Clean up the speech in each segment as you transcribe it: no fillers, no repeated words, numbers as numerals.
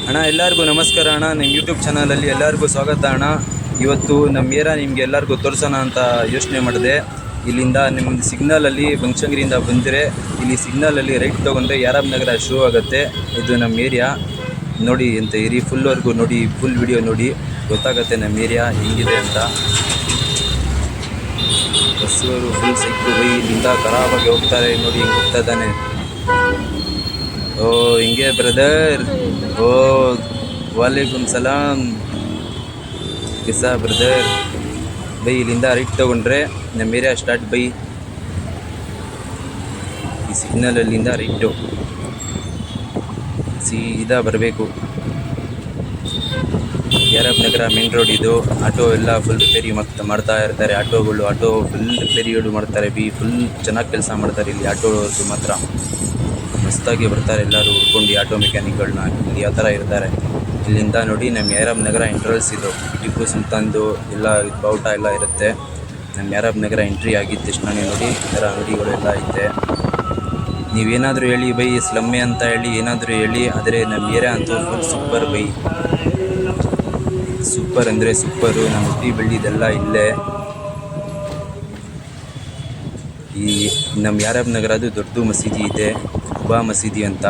ಅಣ್ಣ ಎಲ್ಲರಿಗೂ ನಮಸ್ಕಾರ ಅಣ್ಣ. ನಿಮ್ಮ ಯೂಟ್ಯೂಬ್ ಚಾನಲಲ್ಲಿ ಎಲ್ಲರಿಗೂ ಸ್ವಾಗತ ಅಣ್ಣ. ಇವತ್ತು ನಮ್ಮ ಏರಿಯಾ ನಿಮಗೆ ಎಲ್ಲರಿಗೂ ತೋರಿಸೋಣ ಅಂತ ಯೋಚನೆ ಮಾಡಿದೆ. ಇಲ್ಲಿಂದ ನಿಮ್ಮದು ಸಿಗ್ನಲಲ್ಲಿ ಬನಶಂಕರಿಯಿಂದ ಬಂದರೆ ಇಲ್ಲಿ ಸಿಗ್ನಲಲ್ಲಿ ರೈಟ್ ತೊಗೊಂಡ್ರೆ ಯಾರಬ್ ನಗರ ಶೋ ಆಗುತ್ತೆ. ಇದು ನಮ್ಮ ಏರಿಯಾ ನೋಡಿ ಅಂತ ಏರಿ ಫುಲ್ವರೆಗೂ ನೋಡಿ, ಫುಲ್ ವಿಡಿಯೋ ನೋಡಿ ಗೊತ್ತಾಗುತ್ತೆ ನಮ್ಮ ಏರಿಯಾ ಹೆಂಗಿದೆ ಅಂತ. ಬಸ್ಸವರು ಫುಲ್ ಸಿಕ್ಕು ಬೈ ಇಲ್ಲಿಂದ ಖರಾಬಾಗಿ ಹೋಗ್ತಾರೆ ನೋಡಿ, ಹಿಂಗೆ ಹೋಗ್ತಾ ಇದ್ದಾನೆ. ಓ ಹಿಂಗೆ ಬ್ರದರ್. ಓ ವಾಲೇಕುಮ್ ಸಲಾಮ್. ಕಿಸಾ ಬ್ರದರ್ ಬೈ ಇಲ್ಲಿಂದ ರೈಟ್ ತೊಗೊಂಡ್ರೆ ನಮ್ಮ ಏರಿಯಾ ಸ್ಟಾರ್ಟ್ ಬೈ. ಈ ಸಿಗ್ನಲಲ್ಲಿಂದ ರೈಟು ಸೀದಾ ಬರಬೇಕು. ಯಾರಬ್ ನಗರ ಮೇನ್ ರೋಡ್ ಇದು. ಆಟೋ ಎಲ್ಲ ಫುಲ್ ರಿಪೇರಿ ಮಾಡ್ತಾ ಇರ್ತಾರೆ. ಆಟೋ ಫುಲ್ ರಿಪೇರಿಗಳು ಮಾಡ್ತಾರೆ ಫುಲ್ ಚೆನ್ನಾಗಿ ಕೆಲಸ ಮಾಡ್ತಾರೆ ಇಲ್ಲಿ ಆಟೋದು ಮಾತ್ರ. ಮಸ್ತಾಗಿ ಬರ್ತಾರೆ ಎಲ್ಲರೂ ಹುಡ್ಕೊಂಡು ಆಟೋ ಮೆಕ್ಯಾನಿಕ್ಗಳನ್ನ. ಇಲ್ಲಿ ಯಾವ ಥರ ಇರ್ತಾರೆ. ಇಲ್ಲಿಂದ ನೋಡಿ ನಮ್ಮ ಯಾರಬ್ ನಗರ ಎಂಟ್ರನ್ಸ್ ಇದು. ಟಿಪ್ಪು ಸುಲ್ತಾನ್ದು ಎಲ್ಲ ಬಾವುಟ ಎಲ್ಲ ಇರುತ್ತೆ. ನಮ್ಮ ಯಾರಬ್ ನಗರ ಎಂಟ್ರಿ ಆಗಿದ್ದ ತಕ್ಷಣ ನೋಡಿ ಈ ಥರ ಅಂಗಡಿಗಳೆಲ್ಲ ಐತೆ. ನೀವೇನಾದರೂ ಹೇಳಿ ಬೈ, ಸ್ಲಮ್ಮೆ ಅಂತ ಹೇಳಿ ಏನಾದರೂ ಹೇಳಿ, ಆದರೆ ನಮ್ಮ ಏರಿಯಾ ಅಂತೂ ಫುಲ್ ಸೂಪರ್ ಬೈ. ಸೂಪರ್ ಅಂದರೆ ಸೂಪರು. ನಮ್ಮ ಹುಟ್ಟಿ ಬೆಳ್ಳಿದೆಲ್ಲ ಇಲ್ಲೇ. ಈ ನಮ್ಮ ಯಾರಬ್ ನಗರದು ದೊಡ್ಡ ಮಸೀದಿ ಇದೆ, ಕುಬಾ ಮಸೀದಿ ಅಂತ.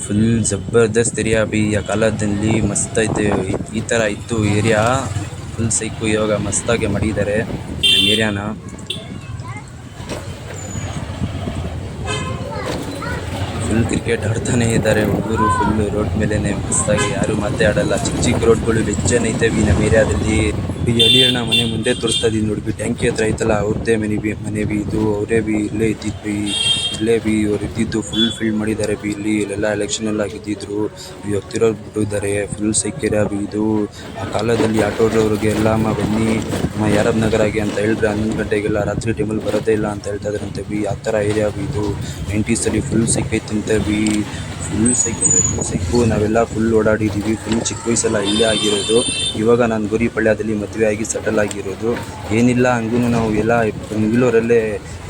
ಫುಲ್ ಜಬರ್ದಸ್ತ್ ಏರಿಯಾ ಬೈ. ಆ ಕಾಲದಲ್ಲಿ ಮಸ್ತ್ ಐತೆ. ಈ ಥರ ಇತ್ತು ಏರಿಯಾ ಫುಲ್ ಸೈಕು. ಇವಾಗ ಮಸ್ತಾಗಿ ಮಾಡಿದ್ದಾರೆ ನಮ್ಮ ಏರಿಯಾನ. ಫುಲ್ ಕ್ರಿಕೆಟ್ ಆಡ್ತಾನೆ ಇದ್ದಾರೆ ಹುಡುಗರು ಫುಲ್ಲು ರೋಡ್ ಮೇಲೇ ಮಸ್ತಾಗಿ. ಯಾರು ಮಾತೇ ಆಡಲ್ಲ. ಚಿಕ್ಕ ಚಿಕ್ಕ ರೋಡ್ಗಳು ಬೆಚ್ಚನೆ ಐತೆವಿ ನಮ್ಮ ಏರಿಯಾದಲ್ಲಿ. ಈ ಹಳ್ಳಿಯಣ್ಣ ಮನೆ ಮುಂದೆ ತೋರಿಸ್ತಾ ಇದ್ದೀನಿ ನೋಡಿ, ಟ್ಯಾಂಕಿ ಹತ್ರ ಐತಲ್ಲ ಅವ್ರದ್ದೇ ಮನೆ ಇದು. ಅವರೇ ಇಲ್ಲೇ ಇದ್ದಿದ್ದು ಇಲ್ಲೇ ಅವ್ರು ಇದ್ದಿದ್ದು ಫುಲ್ ಫೀಲ್ಡ್ ಮಾಡಿದ್ದಾರೆ ಇಲ್ಲೆಲ್ಲ ಎಲೆಕ್ಷನ್ ಎಲ್ಲ ಗೆದ್ದಿದ್ರು. ಇವಾಗ ತಿರೋರು ಬಿಟ್ಟಿದ್ದಾರೆ. ಫುಲ್ ಸೈಕೇರಿಯಾ ಇದು. ಆ ಕಾಲದಲ್ಲಿ ಆಟೋದವ್ರಿಗೆ ಎಲ್ಲ ಬನ್ನಿ ಯಾರಬ್ ನಗರಾಗೆ ಅಂತ ಹೇಳಿದ್ರೆ 11 ಗಂಟೆಗೆಲ್ಲ ರಾತ್ರಿ ಟೈಮಲ್ಲಿ ಬರೋದೇ ಇಲ್ಲ ಅಂತ ಹೇಳ್ತಾ ಇದ್ರಂತೆ ಆ ಥರ ಏರಿಯಾ ಇದು. 90sಲ್ಲಿ ಫುಲ್ ಸೈಕೈತಂತೆ ಫುಲ್ ಸೈಕು. ನಾವೆಲ್ಲ ಫುಲ್ ಓಡಾಡಿದ್ದೀವಿ. ಫುಲ್ ಚಿಕ್ಕ ವಯಸ್ಸೆಲ್ಲ ಇಲ್ಲೇ ಆಗಿರೋದು. ಇವಾಗ ನಾನು ಗೋರಿಪಳ್ಯದಲ್ಲಿ ಮದುವೆ ಆಗಿ ಸೆಟಲ್ ಆಗಿರೋದು. ಏನಿಲ್ಲ ಹಂಗೂ ನಾವು ಎಲ್ಲ ಬೆಂಗಳೂರಲ್ಲೇ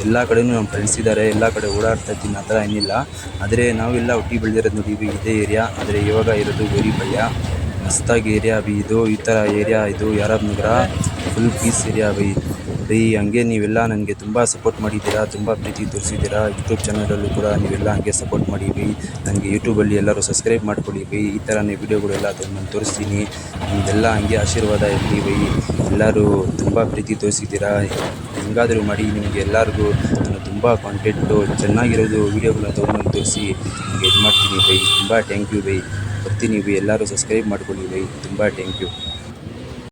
ಎಲ್ಲ ಕಡೆಯೂ ನಮ್ಮ ಫ್ರೆಂಡ್ಸ್ ಇದ್ದಾರೆ. ಎಲ್ಲ ಕಡೆ ಓಡಾಡ್ತಾ ಇದ್ದೀನಿ, ಆ ಥರ ಏನಿಲ್ಲ. ಆದರೆ ನಾವೆಲ್ಲ ಹುಟ್ಟಿ ಬೆಳೆದಿರೋದು ನೋಡಿವಿ ಇದೇ ಏರಿಯಾ. ಆದರೆ ಇವಾಗ ಇರೋದು ಗೋರಿಪಳ್ಯ. ಮಸ್ತಾಗಿ ಏರಿಯಾ ಇದು. ಈ ಥರ ಏರಿಯಾ ಇದು ಯಾರಬ್ ನಗರ ಫುಲ್ ಪೀಸ್ ಏರಿಯಾ ಬೈ. ಹಂಗೆ ನೀವೆಲ್ಲ ನನಗೆ ತುಂಬ ಸಪೋರ್ಟ್ ಮಾಡಿದ್ದೀರಾ, ತುಂಬ ಪ್ರೀತಿ ತೋರಿಸಿದ್ದೀರಾ. ಯೂಟ್ಯೂಬ್ ಚಾನಲಲ್ಲೂ ಕೂಡ ನೀವೆಲ್ಲ ಹಂಗೆ ಸಪೋರ್ಟ್ ಮಾಡಿ ನನಗೆ ಯೂಟ್ಯೂಬಲ್ಲಿ ಎಲ್ಲರೂ ಸಬ್ಸ್ಕ್ರೈಬ್ ಮಾಡ್ಕೊಳ್ಳಿ ಈ ಥರನೇ ವೀಡಿಯೋಗಳೆಲ್ಲ ನಾನು ತೋರಿಸ್ತೀನಿ. ನಿಮ್ಮದೆಲ್ಲ ಹಂಗೆ ಆಶೀರ್ವಾದ ಇರಲಿ ಎಲ್ಲರೂ ತುಂಬ ಪ್ರೀತಿ ತೋರಿಸಿದ್ದೀರಾ. ಹೆಂಗಾದರೂ ಮಾಡಿ ನಿಮಗೆ ಎಲ್ಲರಿಗೂ ನಾನು ತುಂಬ ಕಾಂಟೆಂಟು ಚೆನ್ನಾಗಿರೋದು ವೀಡಿಯೋಗಳನ್ನ ತೊಗೊಂಡು ತೋರಿಸಿ ನಿಮಗೆ ಇದು ಮಾಡ್ತೀನಿ ತುಂಬ ಥ್ಯಾಂಕ್ ಯು ಬರ್ತೀನಿ ಎಲ್ಲರೂ ಸಬ್ಸ್ಕ್ರೈಬ್ ಮಾಡ್ಕೊಳ್ಳಿ ತುಂಬ ಥ್ಯಾಂಕ್ ಯು.